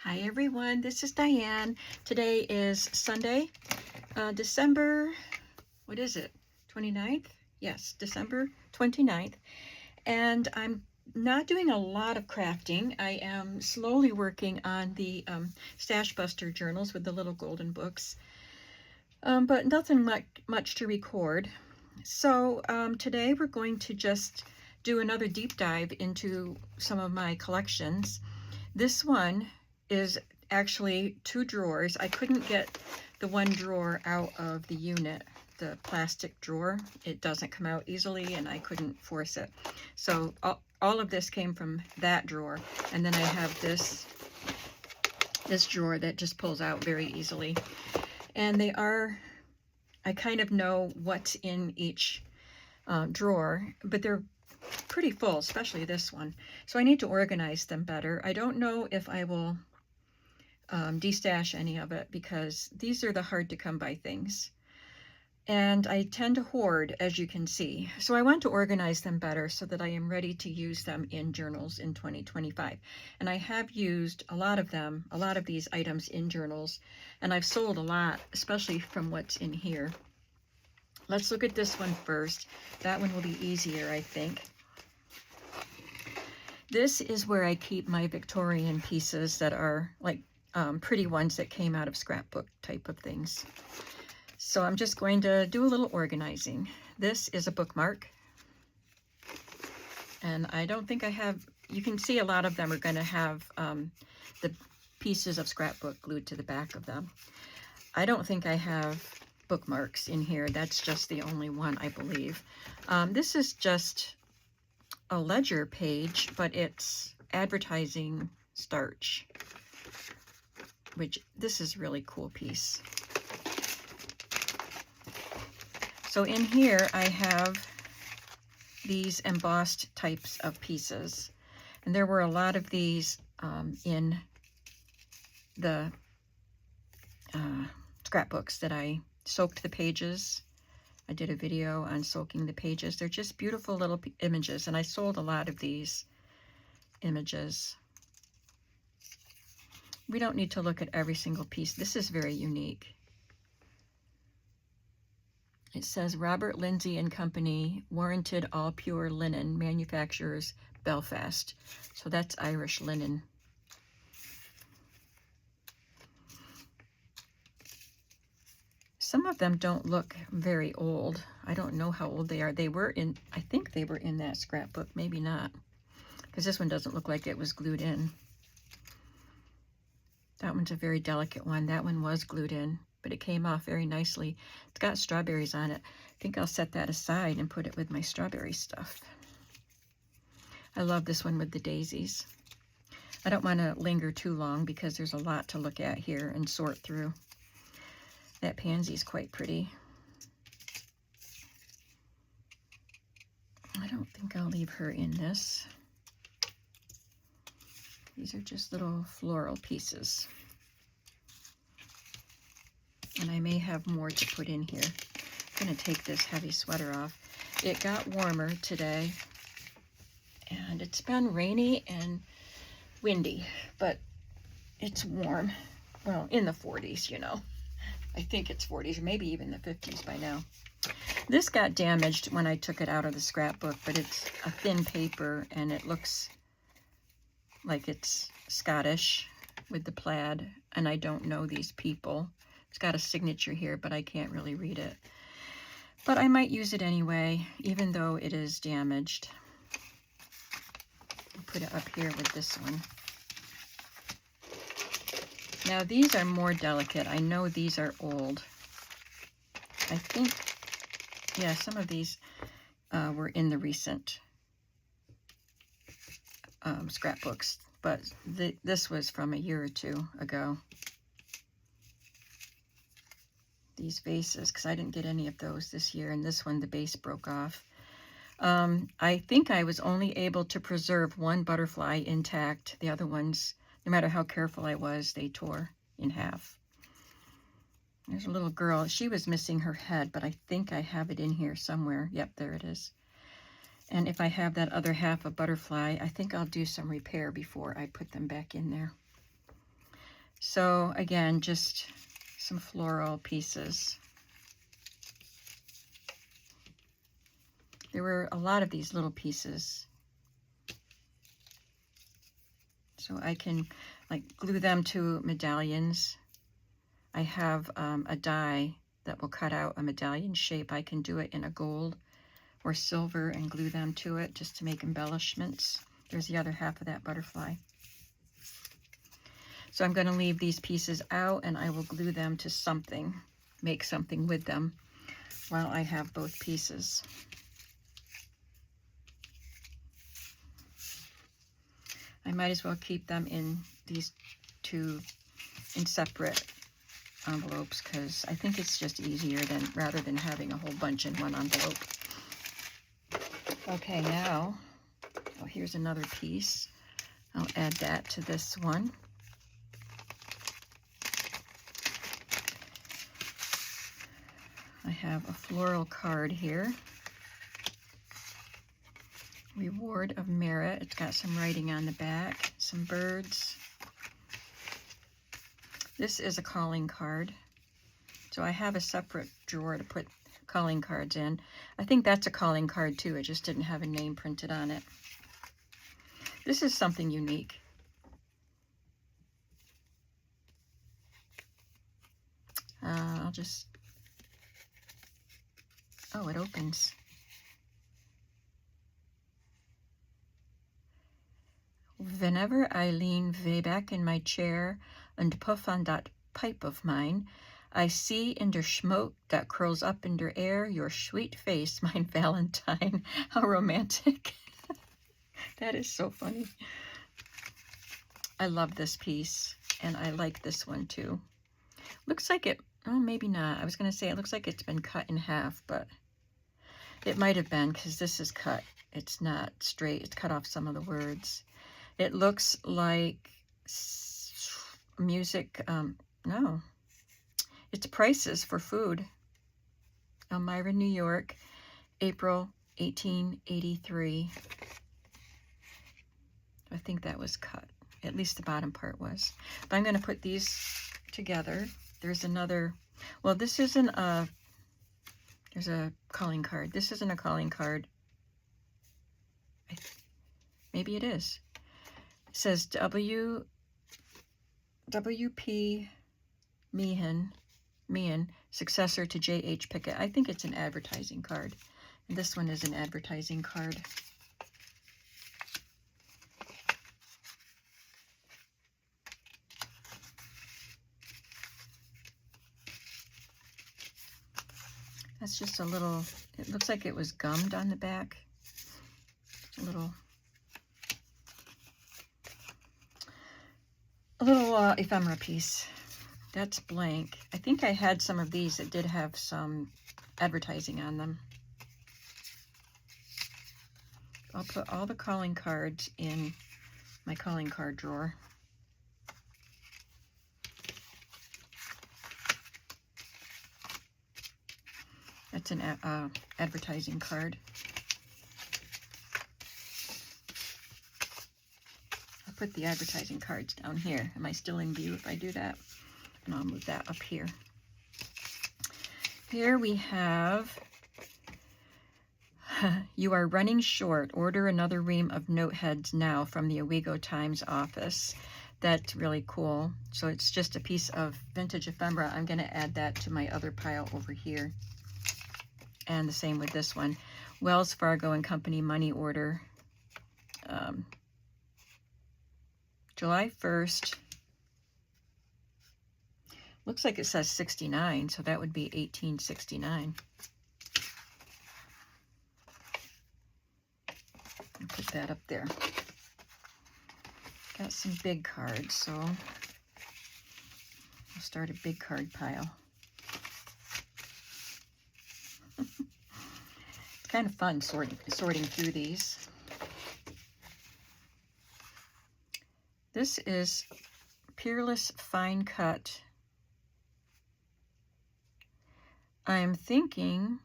Hi everyone, this is Diane. Today is Sunday, December, what is it, 29th? Yes, December 29th. And I'm not doing a lot of crafting. I am slowly working on the Stash Buster journals with the little golden books, but nothing much to record. So today we're going to just do another deep dive into some of my collections. This one is actually 2 drawers. I couldn't get the one drawer out of the unit, the plastic drawer. It doesn't come out easily and I couldn't force it. So all of this came from that drawer. And then I have this drawer that just pulls out very easily. And they are, I kind of know what's in each drawer, but they're pretty full, especially this one. So I need to organize them better. I don't know if I will destash any of it because these are the hard to come by things. And I tend to hoard, as you can see. So I want to organize them better so that I am ready to use them in journals in 2025. And I have used a lot of them, a lot of these items in journals, and I've sold a lot, especially from what's in here. Let's look at this one first. That one will be easier, I think. This is where I keep my Victorian pieces that are like pretty ones that came out of scrapbook type of things. So I'm just going to do a little organizing. This is a bookmark. And I don't think I have, you can see a lot of them are going to have the pieces of scrapbook glued to the back of them. I don't think I have bookmarks in here. That's just the only one, I believe. This is just a ledger page, but it's advertising starch, which this is a really cool piece. So in here I have these embossed types of pieces, and there were a lot of these in the scrapbooks that I soaked the pages. I did a video on soaking the pages. They're just beautiful little images, and I sold a lot of these images. We don't need to look at every single piece. This is very unique. It says Robert Lindsay and Company, warranted all pure linen, manufacturers Belfast. So that's Irish linen. Some of them don't look very old. I don't know how old they are. They were in, I think they were in that scrapbook, maybe not, because this one doesn't look like it was glued in. That one's a very delicate one. That one was glued in, but it came off very nicely. It's got strawberries on it. I think I'll set that aside and put it with my strawberry stuff. I love this one with the daisies. I don't want to linger too long because there's a lot to look at here and sort through. That pansy's quite pretty. I don't think I'll leave her in this. These are just little floral pieces. And I may have more to put in here. I'm going to take this heavy sweater off. It got warmer today, and it's been rainy and windy, but it's warm. Well, in the 40s, you know. I think it's 40s, or maybe even the 50s by now. This got damaged when I took it out of the scrapbook, but it's a thin paper, and it looks like it's Scottish with the plaid, and I don't know these people. It's got a signature here, but I can't really read it. But I might use it anyway, even though it is damaged. I'll put it up here with this one. Now these are more delicate. I know these are old. I think, yeah, some of these were in the recent scrapbooks, but this was from a year or two ago. These vases, because I didn't get any of those this year, and this one, the base broke off. I think I was only able to preserve one butterfly intact. The other ones, no matter how careful I was, they tore in half. There's a little girl. She was missing her head, but I think I have it in here somewhere. Yep, there it is. And if I have that other half of butterfly, I think I'll do some repair before I put them back in there. So again, just some floral pieces. There were a lot of these little pieces. So I can like glue them to medallions. I have a die that will cut out a medallion shape. I can do it in a gold or silver and glue them to it just to make embellishments. There's the other half of that butterfly. So I'm going to leave these pieces out and I will glue them to something, make something with them while I have both pieces. I might as well keep them in these two in separate envelopes because I think it's just easier than rather than having a whole bunch in one envelope. Okay, now, oh, here's another piece. I'll add that to this one. I have a floral card here. Reward of Merit. It's got some writing on the back, some birds. This is a calling card. So I have a separate drawer to put calling cards in. I think that's a calling card too. It just didn't have a name printed on it. This is something unique. I'll just, oh, it opens. Whenever I lean way back in my chair and puff on that pipe of mine, I see in der smoke that curls up in der air your sweet face, mein Valentine. How romantic. That is so funny. I love this piece, and I like this one too. Looks like it, oh, maybe not. I was going to say it looks like it's been cut in half, but it might have been because this is cut. It's not straight. It's cut off some of the words. It looks like music, no. It's prices for food. Elmira, New York, April 1883. I think that was cut. At least the bottom part was. But I'm going to put these together. There's another, well, this isn't a, there's a calling card. This isn't a calling card. Maybe it is. It says W.P. Meehan, successor to J.H. Pickett. I think it's an advertising card. And this one is an advertising card. That's just a little, it looks like it was gummed on the back. A little ephemera piece. That's blank. I think I had some of these that did have some advertising on them. I'll put all the calling cards in my calling card drawer. That's an advertising card. I'll put the advertising cards down here. Am I still in view if I do that? And I'll move that up here. Here we have, you are running short. Order another ream of note heads now from the Owego Times office. That's really cool. So it's just a piece of vintage ephemera. I'm going to add that to my other pile over here. And the same with this one. Wells Fargo and Company money order. July 1st. Looks like it says 69, so that would be 1869. I'll put that up there. Got some big cards, so I'll start a big card pile. It's kind of fun sorting through these. This is Peerless Fine Cut. I'm thinking,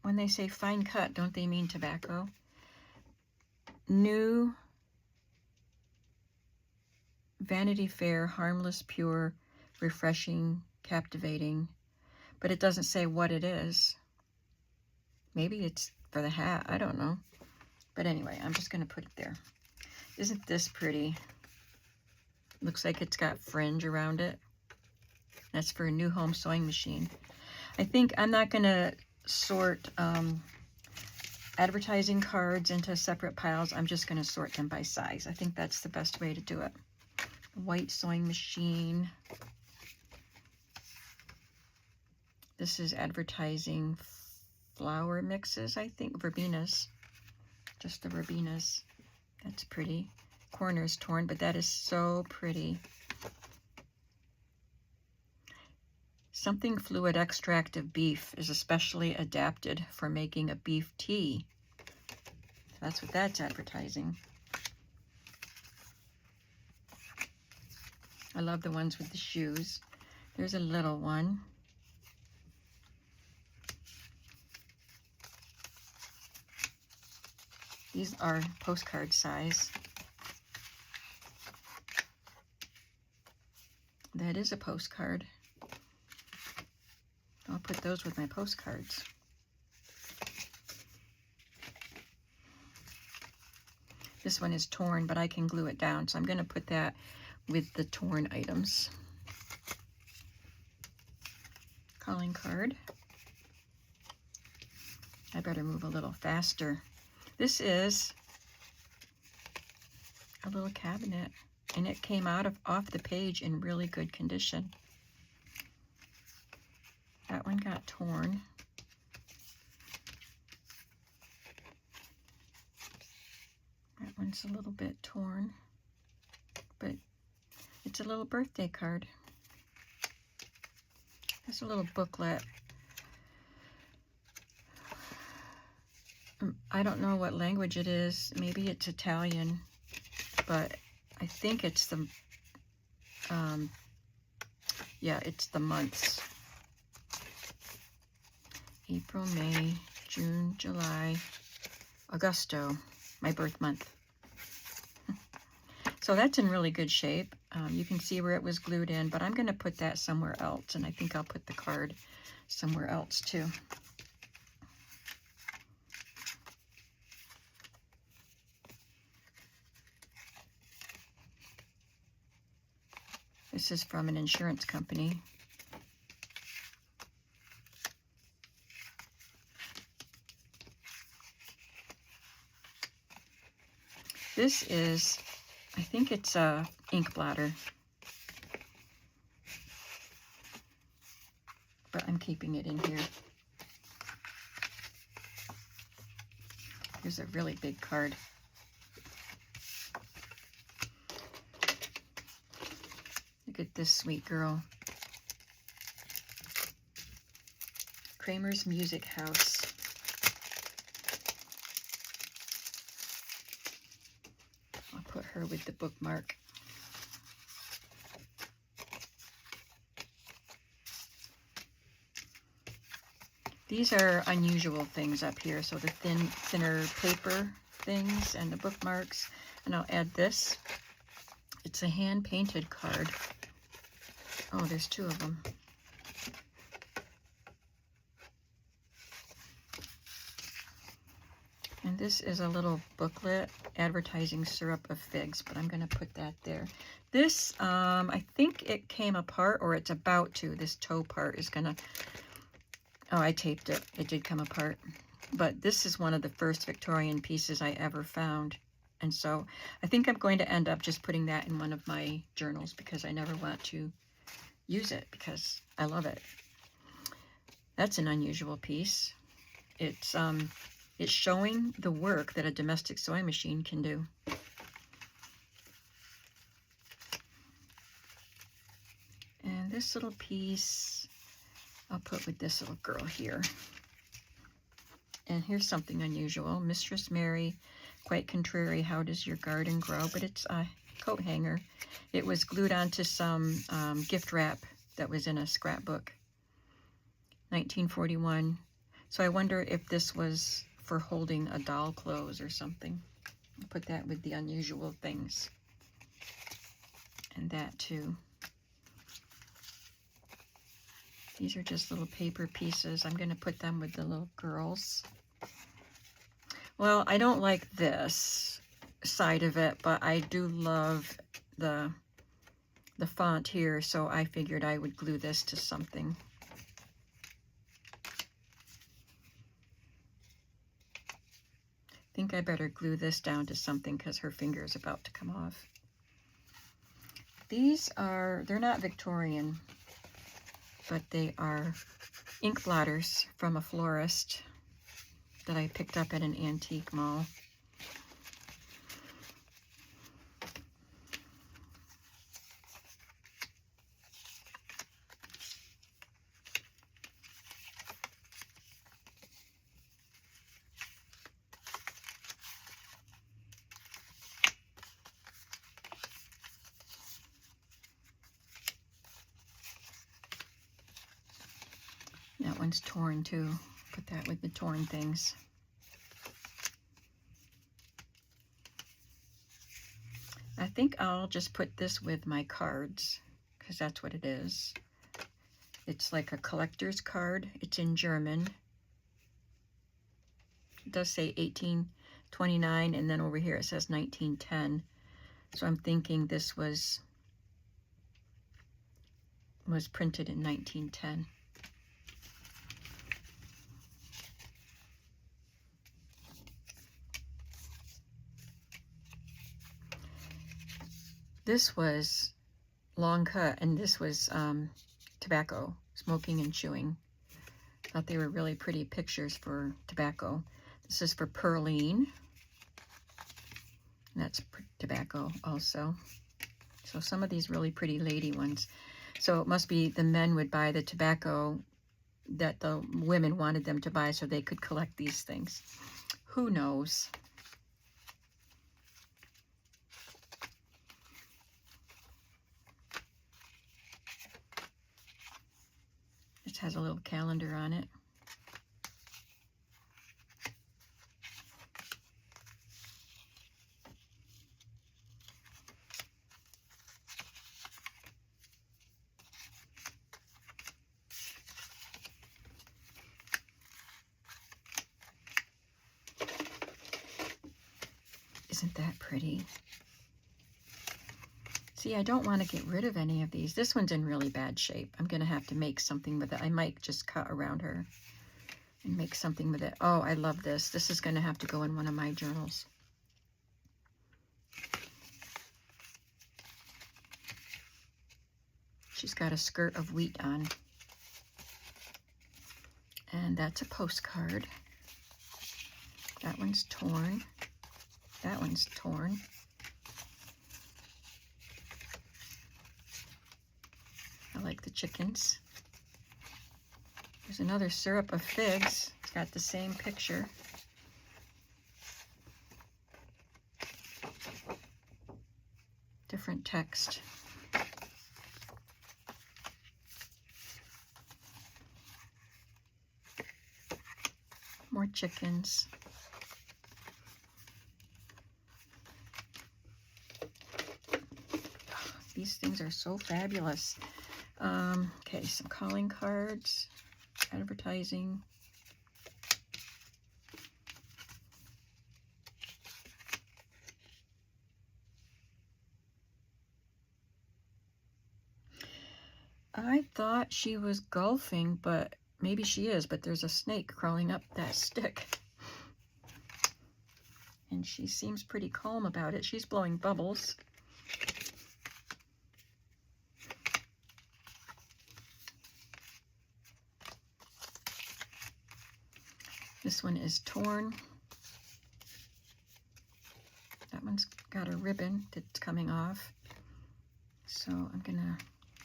when they say fine cut, don't they mean tobacco? New Vanity Fair, harmless, pure, refreshing, captivating. But it doesn't say what it is. Maybe it's for the hat. I don't know. But anyway, I'm just going to put it there. Isn't this pretty? Looks like it's got fringe around it. That's for a new home sewing machine. I think I'm not going to sort advertising cards into separate piles. I'm just going to sort them by size. I think that's the best way to do it. White sewing machine. This is advertising flower mixes, I think. Verbenas. Just the verbenas. That's pretty. Corner is torn, but that is so pretty. Something fluid extract of beef is especially adapted for making a beef tea. That's what that's advertising. I love the ones with the shoes. There's a little one. These are postcard size. That is a postcard. I'll put those with my postcards. This one is torn, but I can glue it down, so I'm going to put that with the torn items. Calling card. I better move a little faster. This is a little cabinet, and it came off the page in really good condition. That one got torn. That one's a little bit torn, but it's a little birthday card. There's a little booklet. I don't know what language it is. Maybe it's Italian, but I think it's the, yeah, it's the months. April, May, June, July, Augusto, my birth month. So that's in really good shape. You can see where it was glued in, but I'm going to put that somewhere else, and I think I'll put the card somewhere else too. This is from an insurance company. This is, I think it's a ink blotter, but I'm keeping it in here. Here's a really big card. Look at this sweet girl. Kramer's Music House. I'll put her with the bookmark. These are unusual things up here. So the thinner paper things and the bookmarks. And I'll add this. It's a hand-painted card. Oh, there's two of them. And this is a little booklet advertising syrup of figs, but I'm going to put that there. This, I think it came apart, or it's about to. This toe part is going to... Oh, I taped it. It did come apart. But this is one of the first Victorian pieces I ever found. And so I think I'm going to end up just putting that in one of my journals because I never want to use it because I love it. That's an unusual piece. It's showing the work that a domestic sewing machine can do. And this little piece I'll put with this little girl here. And here's something unusual. Mistress Mary, quite contrary, how does your garden grow? But it's a coat hanger. It was glued onto some gift wrap that was in a scrapbook. 1941. So I wonder if this was for holding a doll clothes or something. I'll put that with the unusual things. and that too. These are just little paper pieces. I'm going to put them with the little girls. Well, I don't like this side of it, but I do love the font here, so I figured I would glue this to something. I think I better glue this down to something because her finger is about to come off. These are, they're not Victorian, but they are ink blotters from a florist that I picked up at an antique mall. That one's torn too. Put that with the torn things. I think I'll just put this with my cards because that's what it is. It's like a collector's card. It's in German. It does say 1829, and then over here it says 1910. So I'm thinking this was printed in 1910. This was long cut, and this was tobacco, smoking and chewing. Thought they were really pretty pictures for tobacco. This is for Pearline. And that's tobacco also. So some of these really pretty lady ones. So it must be the men would buy the tobacco that the women wanted them to buy so they could collect these things. Who knows? It has a little calendar on it. Isn't that pretty? See, I don't want to get rid of any of these. This one's in really bad shape. I'm going to have to make something with it. I might just cut around her and make something with it. Oh, I love this. This is going to have to go in one of my journals. She's got a skirt of wheat on. And that's a postcard. That one's torn. That one's torn. I like the chickens. There's another syrup of figs. It's got the same picture. Different text. More chickens. These things are so fabulous. Okay, some calling cards, advertising. I thought she was golfing, but maybe she is, but there's a snake crawling up that stick. And she seems pretty calm about it. She's blowing bubbles. This one is torn. That one's got a ribbon that's coming off. So I'm gonna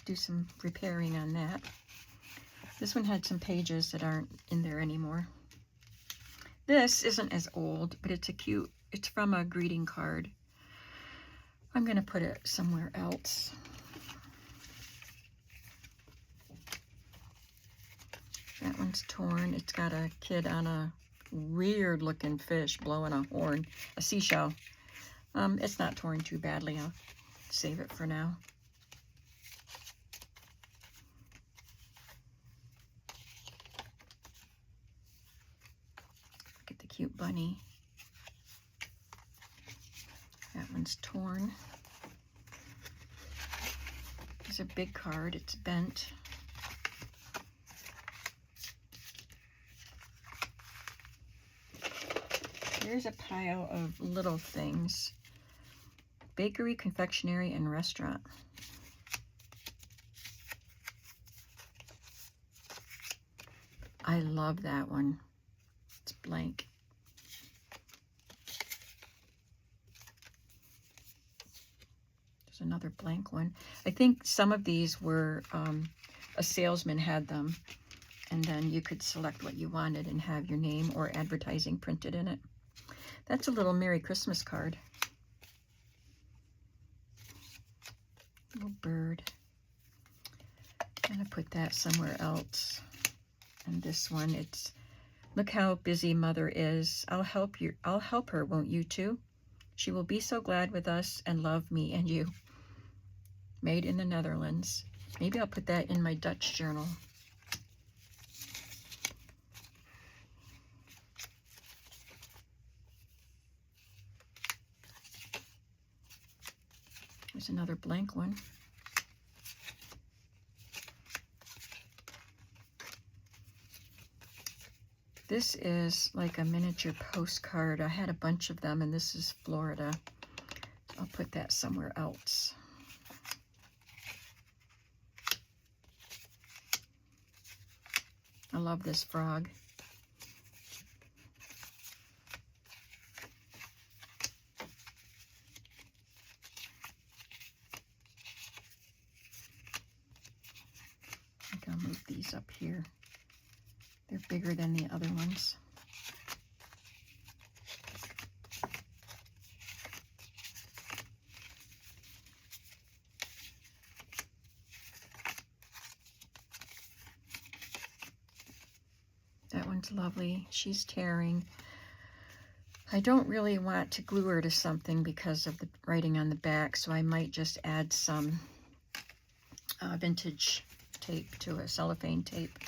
do some repairing on that. This one had some pages that aren't in there anymore. This isn't as old, but it's it's from a greeting card. I'm gonna put it somewhere else. That one's torn. It's got a kid on a weird looking fish blowing a horn, a seashell. It's not torn too badly. I'll save it for now. cute bunny. That one's torn. It's a big card. It's bent. Here's a pile of little things. Bakery, confectionery, and restaurant. I love that one. It's blank. There's another blank one. I think some of these were, a salesman had them, and then you could select what you wanted and have your name or advertising printed in it. That's a little Merry Christmas card. Little bird. I'm gonna put that somewhere else. And this one, it's, look how busy Mother is. I'll help her, won't you too? She will be so glad with us and love me and you. Made in the Netherlands. Maybe I'll put that in my Dutch journal. There's another blank one. This is like a miniature postcard. I had a bunch of them, and this is Florida. I'll put that somewhere else. I love this frog. I think I'll move these up here. They're bigger than the other ones. That one's lovely. She's tearing. I don't really want to glue her to something because of the writing on the back, so I might just add some vintage tape to it, cellophane tape.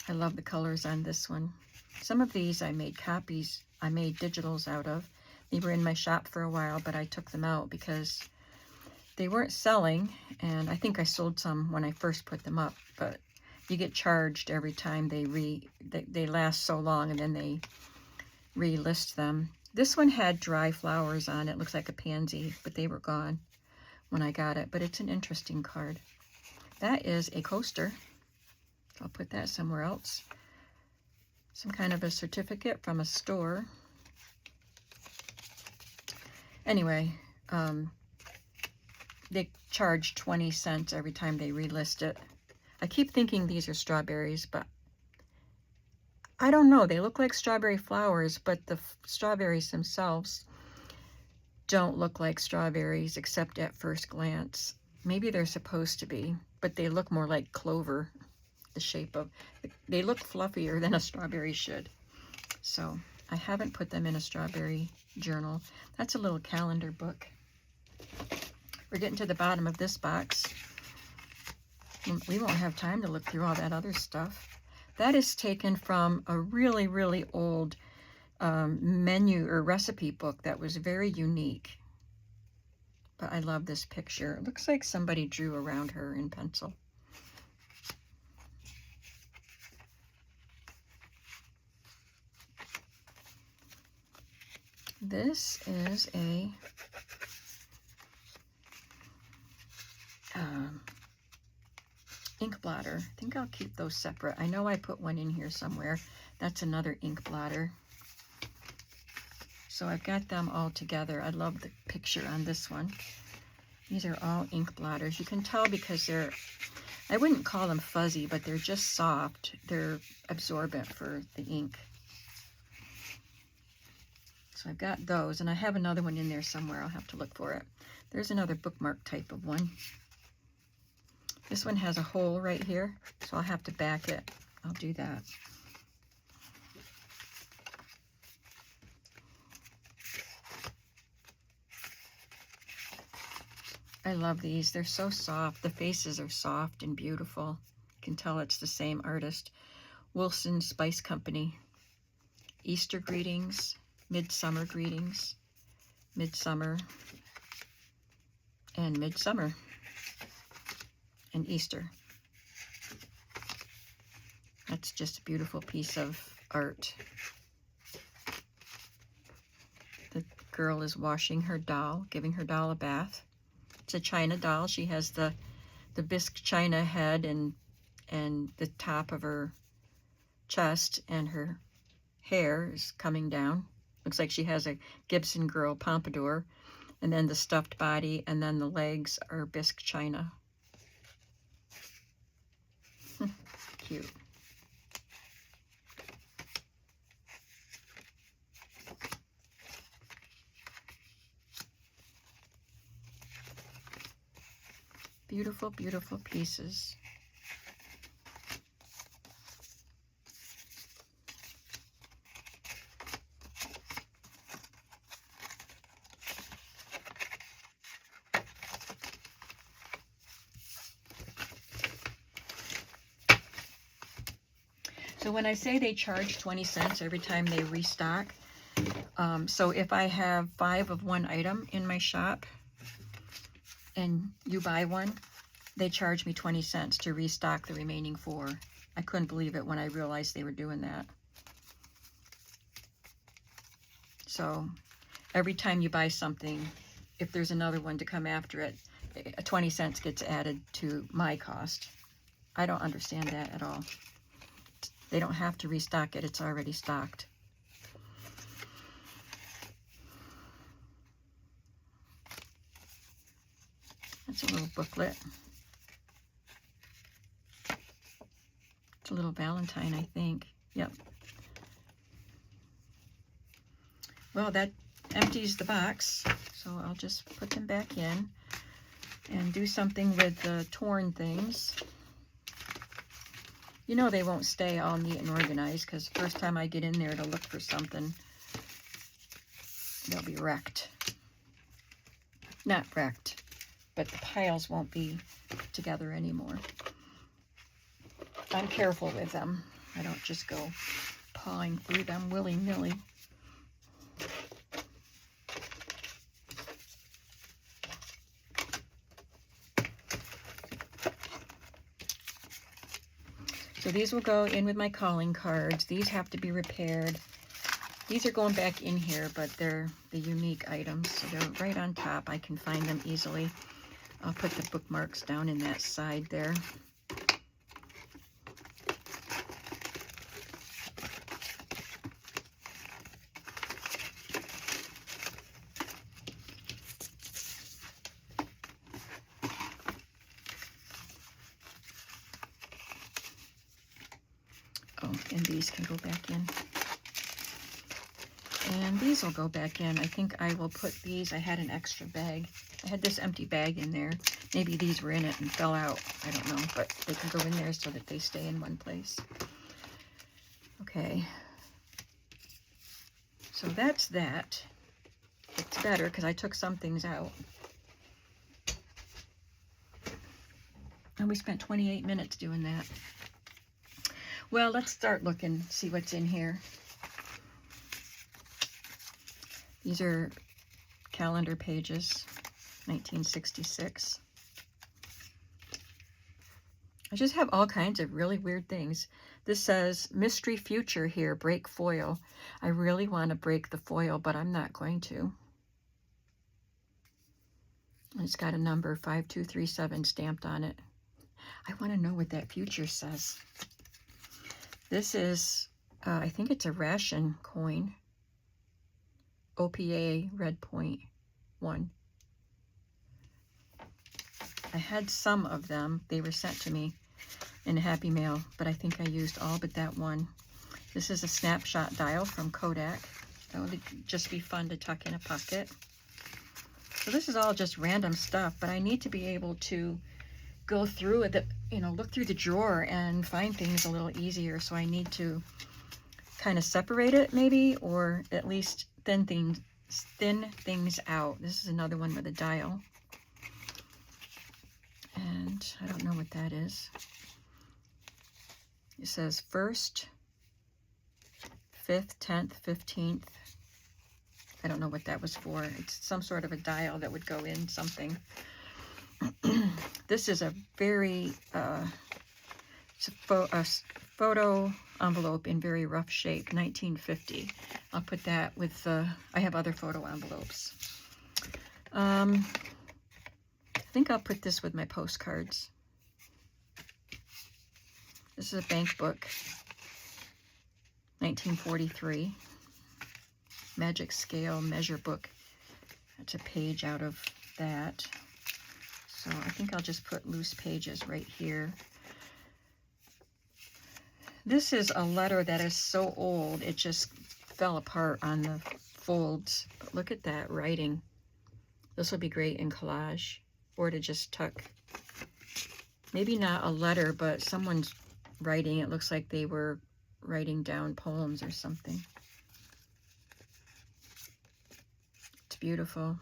I love the colors on this one. Some of these I made copies, I made digitals out of. They were in my shop for a while, but I took them out because they weren't selling, and I think I sold some when I first put them up, but you get charged every time they last so long, and then they relist them. This one had dry flowers on it. Looks like a pansy, but they were gone when I got it, but it's an interesting card. That is a coaster. I'll put that somewhere else. Some kind of a certificate from a store. Anyway, they charge 20 cents every time they relist it. I keep thinking these are strawberries, but I don't know. They look like strawberry flowers, but the strawberries themselves don't look like strawberries except at first glance. Maybe they're supposed to be, but they look more like clover. The shape of, they look fluffier than a strawberry should. So I haven't put them in a strawberry journal. That's a little calendar book. We're getting to the bottom of this box. We won't have time to look through all that other stuff. That is taken from a really, really old menu or recipe book that was very unique. But I love this picture. It looks like somebody drew around her in pencil. This is a ink blotter. I think I'll keep those separate. I know I put one in here somewhere. That's another ink blotter. So I've got them all together. I love the picture on this one. These are all ink blotters. You can tell because they're, I wouldn't call them fuzzy, but they're just soft. They're absorbent for the ink. So I've got those, and I have another one in there somewhere. I'll have to look for it. There's another bookmark type of one. This one has a hole right here, so I'll have to back it. I'll do that. I love these. They're so soft. The faces are soft and beautiful. You can tell it's the same artist. Wilson Spice Company. Easter greetings, midsummer greetings, midsummer, and midsummer, and Easter. That's just a beautiful piece of art. The girl is washing her doll, giving her doll a bath. It's a china doll. She has the bisque china head and the top of her chest, and her hair is coming down. Looks like she has a Gibson girl pompadour, and then the stuffed body, and then the legs are bisque china. Cute. Beautiful, beautiful pieces. So when I say they charge 20 cents every time they restock, so if I have 5 of one item in my shop and you buy one, they charge me 20 cents to restock the remaining 4. I couldn't believe it when I realized they were doing that. So every time you buy something, if there's another one to come after it, 20 cents gets added to my cost. I don't understand that at all. They don't have to restock it. It's already stocked. That's a little booklet. It's a little Valentine, I think. Yep. Well, that empties the box, so I'll just put them back in and do something with the torn things. You know they won't stay all neat and organized, because the first time I get in there to look for something, they'll be wrecked. Not wrecked, but the piles won't be together anymore. I'm careful with them. I don't just go pawing through them willy-nilly. So these will go in with my calling cards. These have to be repaired. These are going back in here, but they're the unique items, so they're right on top. I can find them easily. I'll put the bookmarks down in that side there. Oh, and these can go back in. And these will go back in. I think I will put these, I had an extra bag. I had this empty bag in there. Maybe these were in it and fell out. I don't know, but they can go in there so that they stay in one place. Okay. So that's that. It's better because I took some things out. And we spent 28 minutes doing that. Well, let's start looking, see what's in here. These are calendar pages, 1966. I just have all kinds of really weird things. This says, Mystery Future here, break foil. I really want to break the foil, but I'm not going to. And it's got a number, 5237, stamped on it. I want to know what that future says. This is, I think it's a ration coin. OPA Red Point 1. I had some of them. They were sent to me in a Happy Mail, but I think I used all but that one. This is a snapshot dial from Kodak. That would just be fun to tuck in a pocket. So this is all just random stuff, but I need to be able to go through it, look through the drawer and find things a little easier. So I need to kind of separate it maybe, or at least thin things out. This is another one with a dial. And I don't know what that is. It says 1st 5th, 10th, 15th. I don't know what that was for. It's some sort of a dial that would go in something. This is a very photo envelope in very rough shape, 1950. I'll put that with I have other photo envelopes. I think I'll put this with my postcards. This is a bank book, 1943. Magic Scale Measure Book. That's a page out of that. So I think I'll just put loose pages right here. This is a letter that is so old, it just fell apart on the folds. But look at that writing. This will be great in collage, or to just tuck. Maybe not a letter, but someone's writing. It looks like they were writing down poems or something. It's beautiful.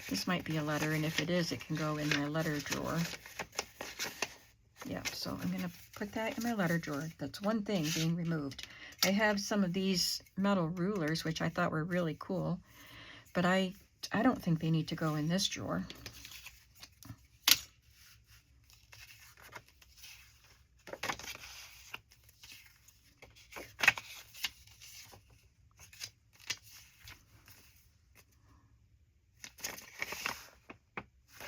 This might be a letter, and if it is, it can go in my letter drawer. Yeah, so I'm going to put that in my letter drawer. That's one thing being removed. I have some of these metal rulers, which I thought were really cool, but I don't think they need to go in this drawer.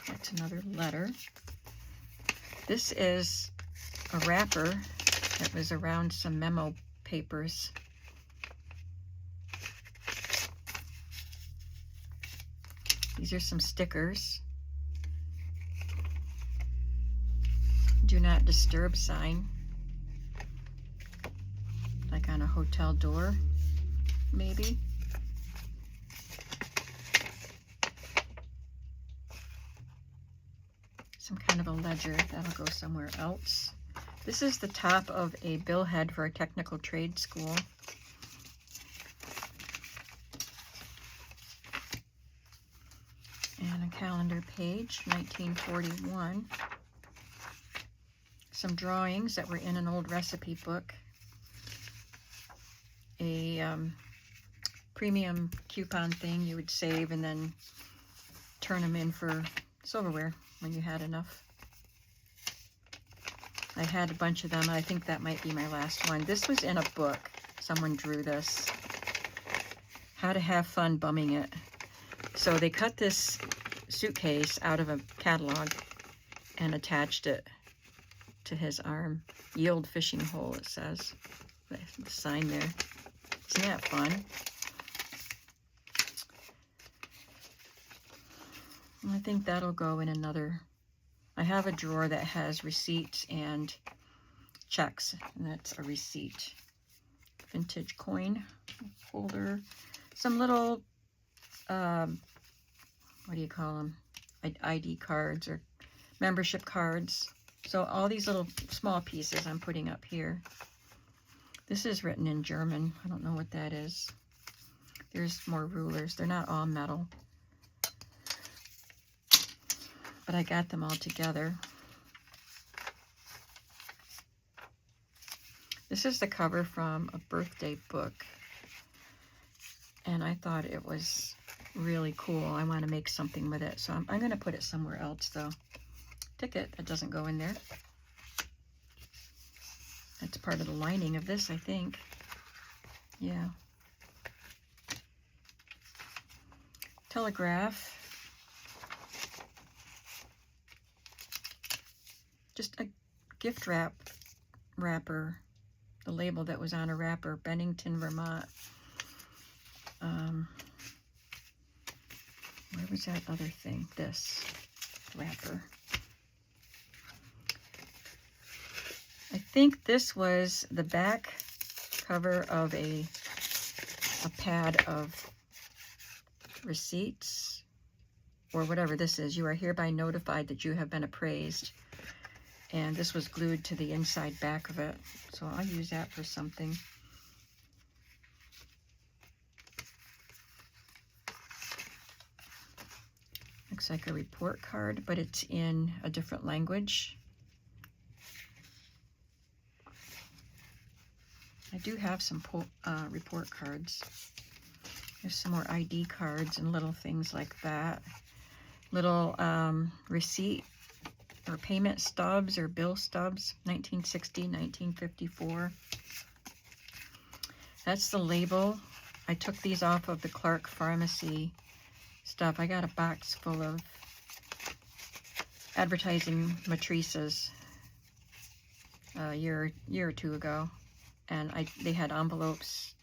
That's another letter. This is a wrapper that was around some memo papers. These are some stickers. Do not disturb sign. Like on a hotel door, maybe. Some kind of a ledger. That'll go somewhere else. This is the top of a billhead for a technical trade school. And a calendar page, 1941. Some drawings that were in an old recipe book. A premium coupon thing you would save and then turn them in for silverware when you had enough. I had a bunch of them. I think that might be my last one. This was in a book. Someone drew this. How to have fun bumming it. So they cut this suitcase out of a catalog and attached it to his arm. Yield fishing hole, it says. The sign there. Isn't that fun? I think that'll go in another. I have a drawer that has receipts and checks, and that's a receipt. Vintage coin holder. Some little, what do you call them? ID cards or membership cards. So all these little small pieces I'm putting up here. This is written in German. I don't know what that is. There's more rulers. They're not all metal. But I got them all together. This is the cover from a birthday book. And I thought it was really cool. I want to make something with it. So I'm going to put it somewhere else, though. Ticket, that doesn't go in there. That's part of the lining of this, I think. Yeah. Telegraph. Just a gift wrapper. The label that was on a wrapper, Bennington, Vermont. Where was that other thing? This wrapper. I think this was the back cover of a pad of receipts or whatever this is. You are hereby notified that you have been appraised. And this was glued to the inside back of it. So I'll use that for something. Looks like a report card, but it's in a different language. I do have some report cards. There's some more ID cards and little things like that. Little receipt or payment stubs or bill stubs, 1960, 1954. That's the label. I took these off of the Clark Pharmacy stuff. I got a box full of advertising matrices a year or two ago, and they had envelopes,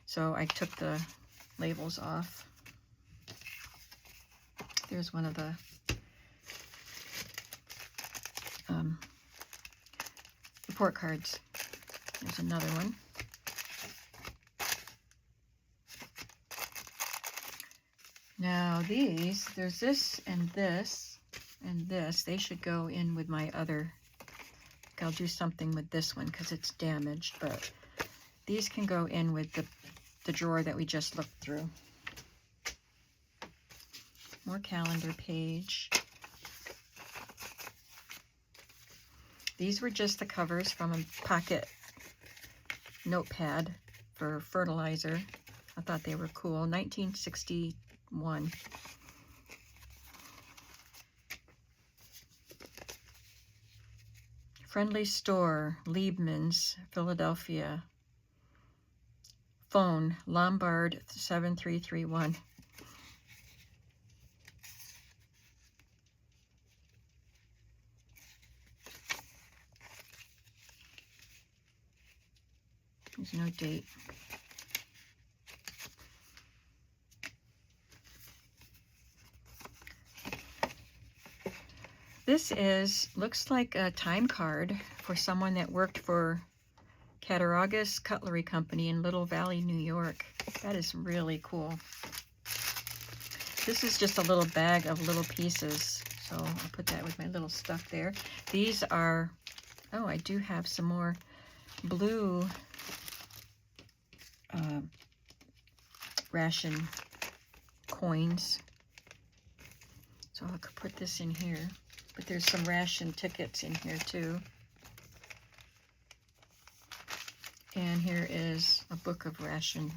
so I took the labels off. There's one of the report cards. There's another one. Now these, there's this and this and this. They should go in with my other. I'll do something with this one because it's damaged, but these can go in with the drawer that we just looked through. More calendar page. These were just the covers from a pocket notepad for fertilizer. I thought they were cool. 1961. Friendly Store, Liebman's, Philadelphia. Phone, Lombard 7331. There's no date. This looks like a time card for someone that worked for Cattaraugus Cutlery Company in Little Valley, New York. That is really cool. This is just a little bag of little pieces, so I'll put that with my little stuff there. These are, oh, I do have some more blue ration coins, so I could put this in here. But there's some ration tickets in here too. And here is a book of ration.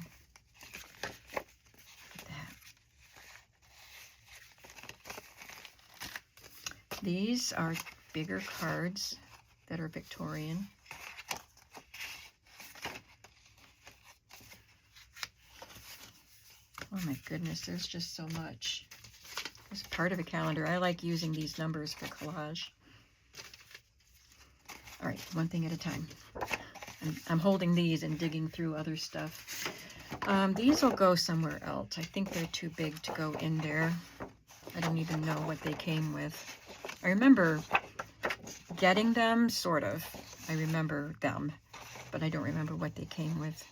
These are bigger cards that are Victorian. Oh my goodness, there's just so much. It's part of a calendar. I like using these numbers for collage. All right, one thing at a time. I'm holding these and digging through other stuff. These will go somewhere else. I think they're too big to go in there. I don't even know what they came with. I remember getting them, sort of. I remember them, but I don't remember what they came with.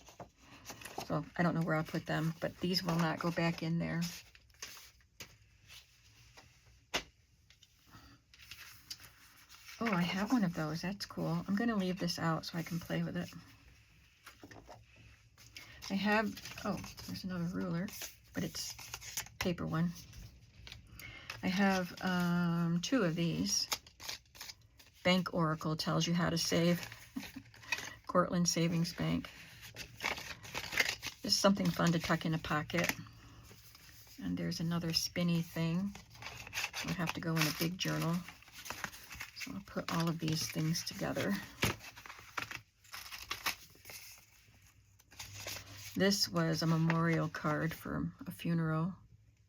So I don't know where I'll put them, but these will not go back in there. Oh, I have one of those. That's cool. I'm going to leave this out so I can play with it. I have, oh, there's another ruler, but it's a paper one. I have 2 of these. Bank Oracle tells you how to save. Cortland Savings Bank. Just something fun to tuck in a pocket. And there's another spinny thing. I'll have to go in a big journal. So I'll put all of these things together. This was a memorial card for a funeral.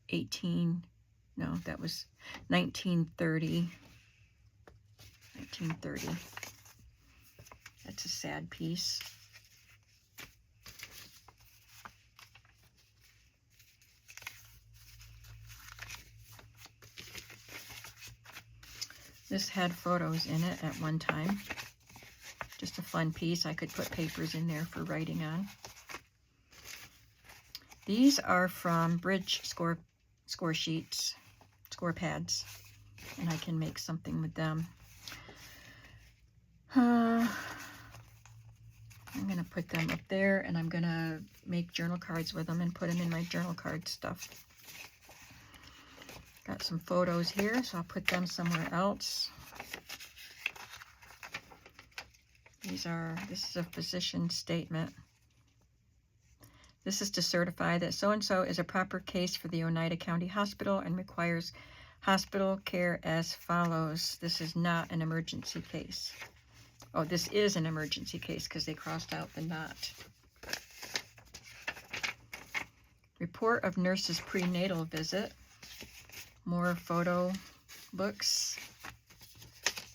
1930. 1930. That's a sad piece. This had photos in it at one time. Just a fun piece. I could put papers in there for writing on. These are from Bridge score sheets, score pads, and I can make something with them. I'm going to put them up there, and I'm going to make journal cards with them and put them in my journal card stuff. Got some photos here, so I'll put them somewhere else. This is a physician statement. This is to certify that so-and-so is a proper case for the Oneida County Hospital and requires hospital care as follows. This is not an emergency case. Oh, this is an emergency case because they crossed out the not. Report of nurse's prenatal visit. More photo books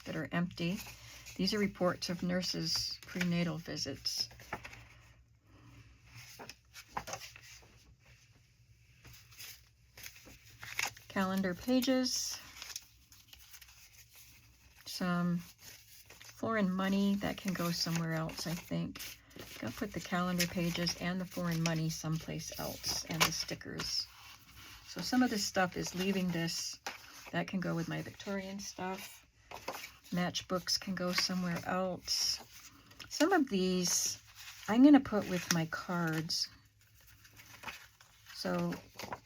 that are empty. These are reports of nurses' prenatal visits. Calendar pages. Some foreign money that can go somewhere else, I think. I'll put the calendar pages and the foreign money someplace else, and the stickers. So some of this stuff is leaving this. That can go with my Victorian stuff. Matchbooks can go somewhere else. Some of these I'm going to put with my cards. So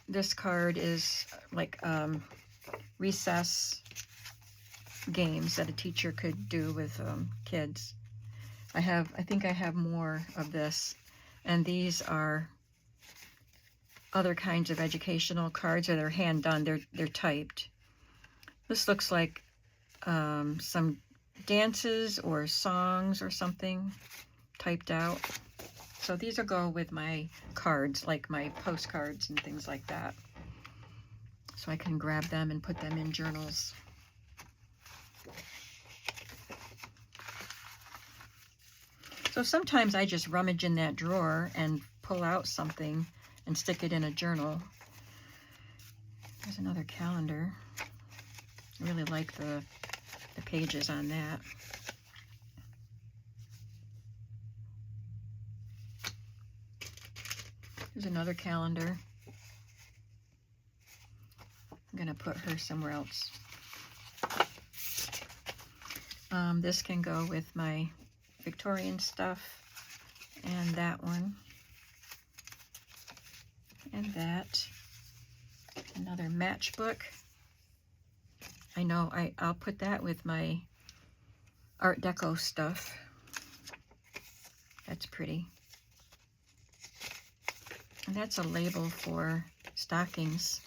this card is like recess games that a teacher could do with kids. I think I have more of this, and these are other kinds of educational cards, or they're hand done. They're typed. This looks like some dances or songs or something typed out. So these will go with my cards, like my postcards and things like that. So I can grab them and put them in journals. So sometimes I just rummage in that drawer and pull out something and stick it in a journal. There's another calendar. I really like the pages on that. There's another calendar. I'm going to put her somewhere else. This can go with my Victorian stuff, and that one, and that. Another matchbook. I know I'll put that with my Art Deco stuff. That's pretty. And that's a label for stockings.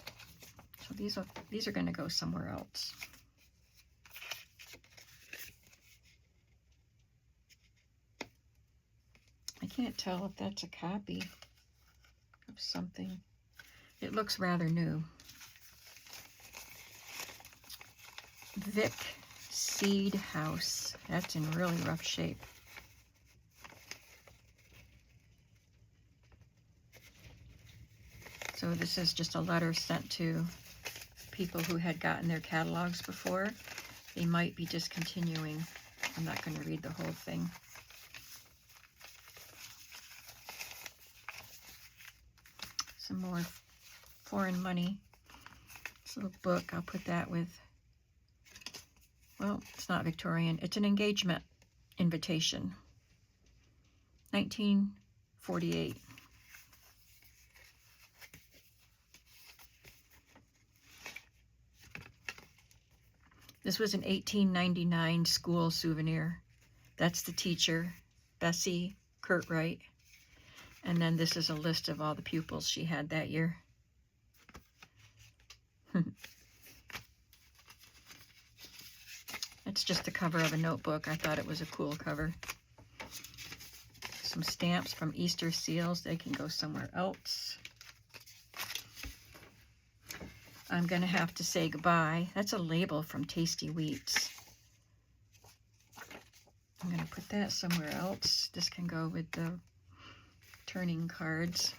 So these are going to go somewhere else. I can't tell if that's a copy of something. It looks rather new. Vic Seed House. That's in really rough shape. So this is just a letter sent to people who had gotten their catalogs before. They might be discontinuing. I'm not going to read the whole thing. Some more foreign money. This little book, I'll put that with, well, it's not Victorian. It's an engagement invitation. 1948. This was an 1899 school souvenir. That's the teacher, Bessie Curtright. And then this is a list of all the pupils she had that year. It's just the cover of a notebook. I thought it was a cool cover. Some stamps from Easter seals. They can go somewhere else. I'm going to have to say goodbye. That's a label from Tasty Wheats. I'm going to put that somewhere else. This can go with the turning cards.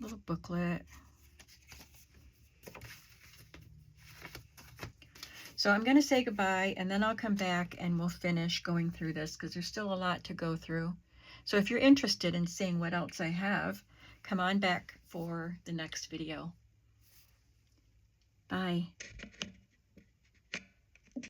Little booklet. So I'm going to say goodbye, and then I'll come back and we'll finish going through this because there's still a lot to go through. So if you're interested in seeing what else I have, come on back for the next video. Bye.